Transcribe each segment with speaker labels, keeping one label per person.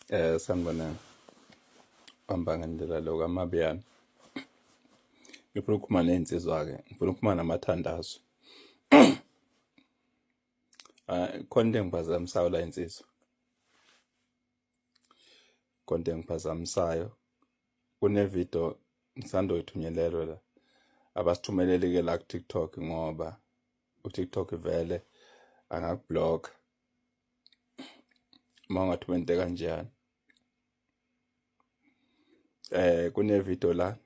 Speaker 1: Sanibonani, hamba ngendlela lo kaMabiyane. Ngifuna ukukhuluma ney'nsizwa-ke, ngifuna ukukhuluma namathandazo. Khona into engiphazamisayo la insizwa, khona into engiphazamisayo. Kune-video ngisandoyithunyelelwa la, abasithumelele-ke la ku-TikTok ngoba u-TikTok vele angakubhlokha uma ungathumela into kanjeyana. Kune-video la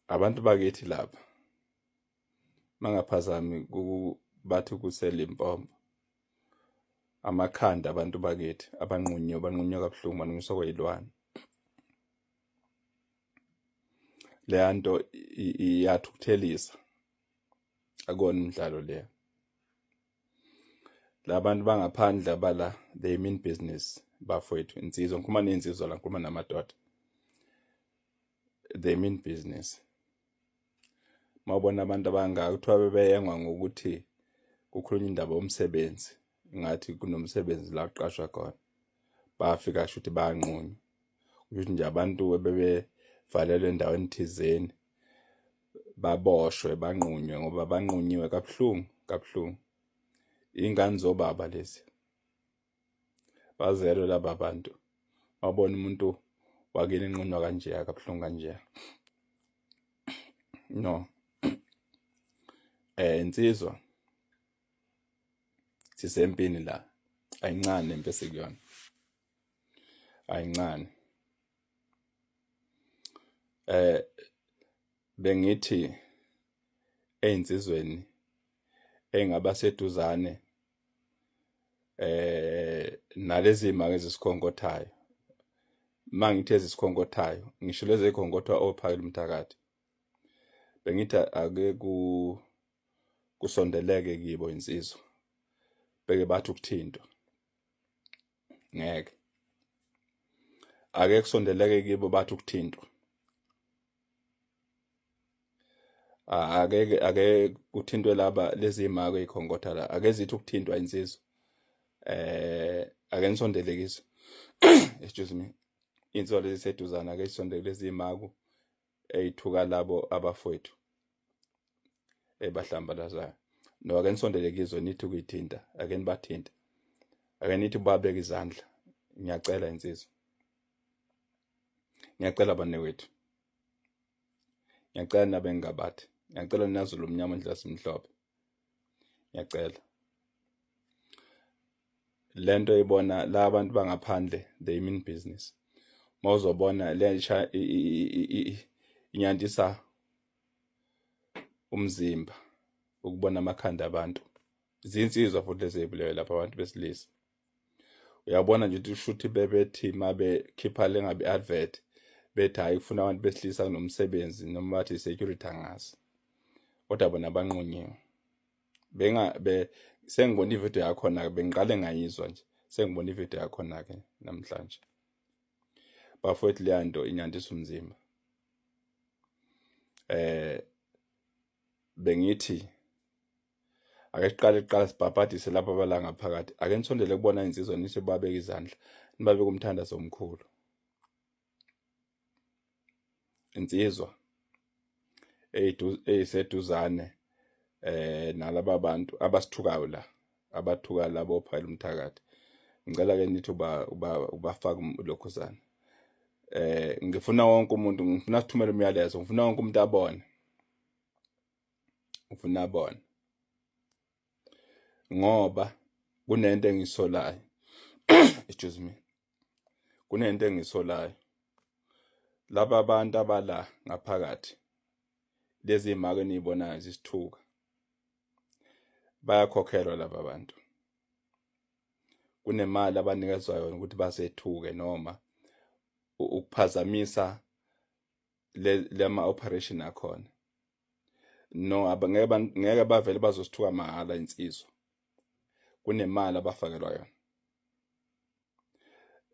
Speaker 1: abantu bakithi lapha mangaphazami bathi kuseLimpopo, amakhanda abantu bakithi banqunywa kabuhlungu, banqunyiswa kwey'lwane. Leya nto iyathukuthelisa, akona umdlalo leya. La bantu bangaphandle abala, they mean business, bafowethu, insizwa. Ngikhuluma ney'nsizwa la, ngikhuluma namadoda. They mean business. Mawubona abantu abangaka kuthiwa bebeyengwa ngokuthi kukhulunywa indaba yomsebenzi, ngathi kunomsebenzi la kuqashwa khona, bafika kusho ukuthi bayanqunywa. Kusho ukuthi nje abantu bebevalelwe endaweni thizeni baboshwe, banqunywe ngoba banqunyiwe kabuhlungu. Ingane zobaba lezi, bazelwe laba bantu. Mawubona umuntu wakini enqunywa kanjeya kabuhlungu kanjeya, no. Insizwa sisempini la, ayincane impi esikuyona, ayincane. Bengithi ey'nsizweni engaba seduzane nalezi make ezisikhongothayo. Mangithi ezisikhongothayo, ngisho lezi ey'khongothwa ophakela umthakathi, bengithi ake kusondeleke kibo insizwa, beke bathi ukuthintwa, ngeke. Ake kusondeleke kibo bathi ukuthintwa, ake kuthintwe lezi mako ey'khongotha la, ake zithi ukuthintwa insizwa. Ake nisondele kizo, excuse me, insizwa lezi seduzana, ake sisondele lezi mako ey'thuka labo abafowethu ebahlambalazayo. No, ake nisondele kizo, nithi ukuyithinta, ake nibathinte, ake nithi babeke izandla. Ngiyacela insizwa, ngiyacela banewethu, ngiyacela nabengabathi, ngiyacela ninazulu omnyama ndlela simhlophe, ngiyacela. Lento ibona la abantu bangaphandle, they mean business. Mawuzobona lensha inyandisa umzimba ukubona amakhanda abantu. Zinsizwa futhi lezi ezibulewe lapha, abantu besilisa. Uyabona nje ukuthi ushuthi bebethi mabekhipha lengabe advert bethi hayi kufuna abantu besilisa kunomsebenzi noma bathi security angazi. Kodwa bona banqunyiwe. Sengibona ivideo yakhona, bengiqale ngayizwa nje, sengibona ivideo yakhona ke namhlanje. Bafowethu leya nto inyandisa umzimba. Bengithi ake siqale sibhabhadise lapha abala ngaphakathi. Ake nisondele kubona insizwa nithi babeke izandla, nibabeke umthandazo omkhulu. Insizwa eyiseduzane nalaba bantu abasithukayo la, abathuka labo ophakela umthakathi. Ngicela ke nithi ubafaka lokhuzana. Ngifuna wonke umuntu, ngifuna sithumele umyalezo, ngifuna wonke umuntu abone. Ngifuna abone. Ngoba kunento engisolayo. Excuse me. Kunento engisolayo. Laba abantu abala ngaphakathi, lezi mako enibonayo zisithuka, bayakhokhelwa laba bantu. Kunemali abanikezwa yona ukuthi basethuke noma ukuphazamisa lema operation akhona. No, ngeke bavele bazosithuka mahala insizwa. Kunemali abafakelwa yona.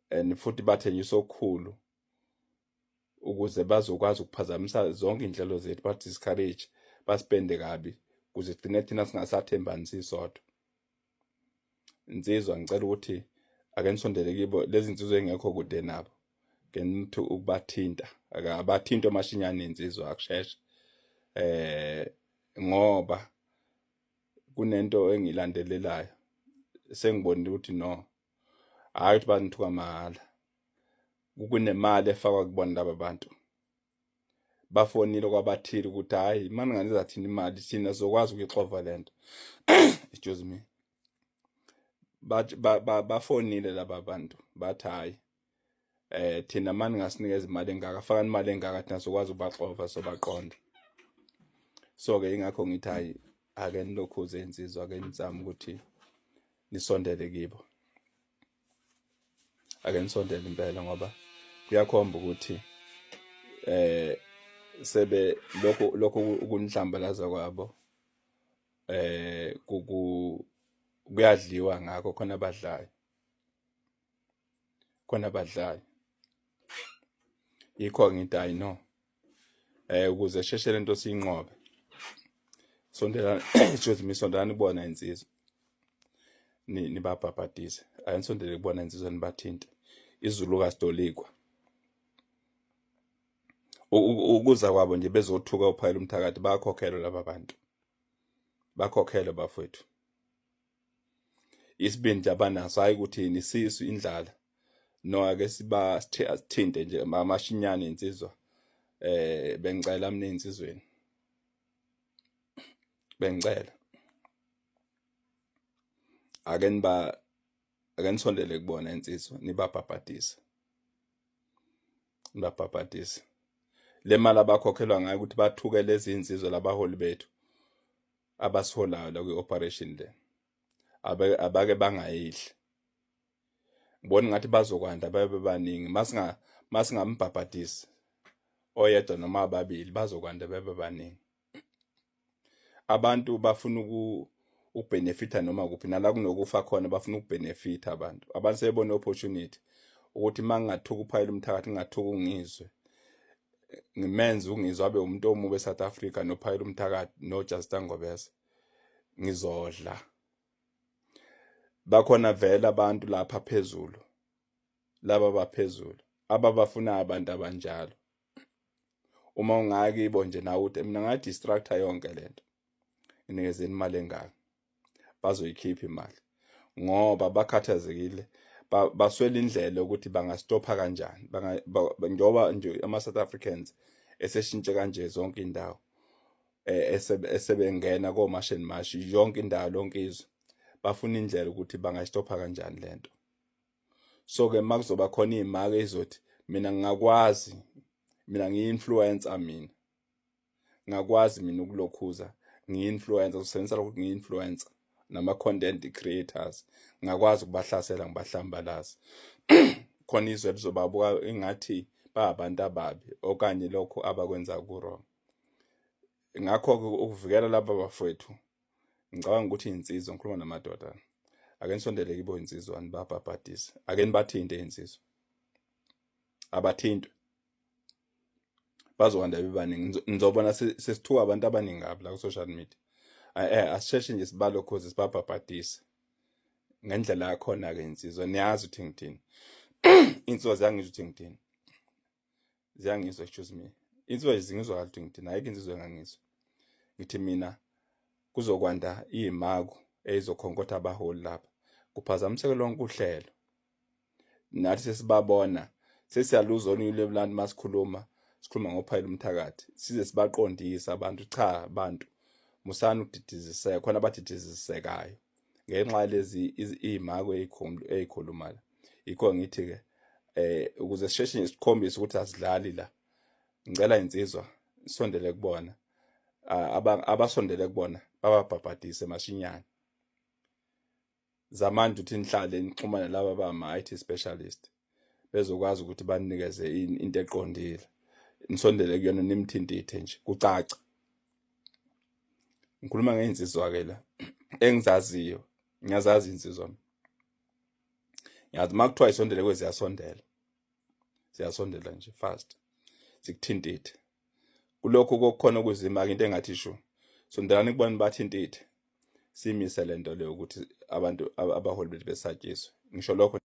Speaker 1: And futhi bathenjiswa okukhulu ukuze bazokwazi ukuphazamisa zonke inhlelo zethu, bathi discourage, baspende kabi ukuze sigcine thina singasathembani sisodwa. Insizwa ngicela ukuthi ake nisondele kibo lezi insizwa engekho kude nabo ngenithi ukubathinta abathinta amashinyane insizwa akusheshe ngoba kunento engilandelelayo sengibonile ukuthi no hayi ukuthi banithuka mahhala kunemali efakwa kubona laba bantu bafonile kwabathile ukuthi hayi manje nganiza thina imali thina sizokwazi ukuyixova lento excuse me bafonile laba bantu bathi hayi thina manje ngasinikeza imali engaka faka imali engaka thina sizokwazi ukubaxova sobaqonda so ke ingakho ngithi hayi ake nilokhuze insizwa ake nizame ukuthi nisondele kibo ake nisondele impela ngoba kuyakhomba ukuthi sebe lokho ukunhlambalaza kwabo kuyadliwa ngakho khona abadlayo yikho ngithi hayi no ukuze sheshe lento siyinqobe sondela excuse me sondana ibona insizwa nibabhabhadise ayinisondele kubona insizwa nibathinte izulu kaStolikwa ukuza kwabo nje bezothuka uphayela umthakathi bayakhokhelwa laba bantu bakhokhelwa bafowethu isibindi abanaso hayi ukuthi nisisu indlala no ake sithinte nje amashinyane insizwa bengicela mina insizweni bengicela ake nisondele kubona insizwa nibabhabhadise le mali abakhokhelwa ngayo ukuthi bathuke lezi insizwa labaholi bethu abasiholayo la kwi-operation le abake bangayidli ngibona ngathi bazokwanda babe baningi masingambhabhadisi oyedwa noma ababili bazokwanda babe baningi abantu bafuna ukubenefita noma kuphi nala kunokufa khona bafuna ukubenefita abantu sebona opportunity ukuthi mangingathuka uphayela umthakathi ngingathuka ungizwe ngimenze ungizwe abe umuntu omubi eSouth Africa nophayela umthakathi no Justin Ngobese ngizodla bakhona vele abantu lapha phezulu laba baphezulu ababafuna abantu abanjalo uma ungakibo nje nawe uthi mina nga distractor yonke lento inikezeni imali engaka bazoyikhipha imali ngoba bakhathazekile baswela indlela ukuthi bangastopha kanjani njoba nje ama South Africans eseshintshe kanje zonke indawo esebengena komashini mashi yonke indawo lonke izwe bafuna indlela ukuthi bangastopha kanjani lento so ke makuzoba khona imali ezothi mina ngingakwazi mina ngi-influencer ngakwazi mina ukulokhuza ngi-influencer usebenzisa ukuthi ngi-influencer nama content creators ngakwazi ukubahlasela ngibahlambalaza khona izwe lizobabuka engathi bayabantu ababi okanye lokho abakwenza ku-wrong ngakho ukuvikela laba bafowethu ngicabanga ukuthi insizwa ngikhuluma namadoda ake nisondele kibo insizwa nibabhabhadise ake nibathinte insizwa abathintwe bazokwanda bebaningi nizobona sesithuka abantu abaningi ngapha la ku social media asisheshe nje sibalo cause sibabhabhadise ngendlela yakhona ke insizwa niyazi ukuthi ngithini insizwa ziyangizwa ukuthi ngithini ziyangizwa excuse me insizwa zingizwa ukuthi ngithini ayike insizwa engangizwa ngithi mina kuzokwanda izimaku ezokhonkotha abaholi lapha kuphazamiseke lonke uhlelo nathi sesibabona sesiyaluza onilebulani masikhuluma ngophayela umthakathi size sibaqondisa abantu cha abantu musana ukudidiziseka khona abadidizisekayo ngenxa lezi izimako ezikhulumala yikho ngithi ke ukuze sisheshe sikhombise ukuthi asidlali la ngicela insizwa isondele kubona abasondele kubona bababhabhadise mashinyane zamanje uthi nihlale nixhumane laba bama IT specialist bezokwazi ukuthi banikeze into eqondile nisondele kuyona nimthintithe nje kucaca ngikhuluma ngeinsizwa ke la engizaziyo ngiyazazi insizwa yazi makuthiwa isondele ziyasondela nje fast sikuthintithe kulokho kokukhona ukuzima into engathi sho sondelani kubona bathintithe simise lento leyo ukuthi abantu abaholi bethu besatshiswe ngisho lokho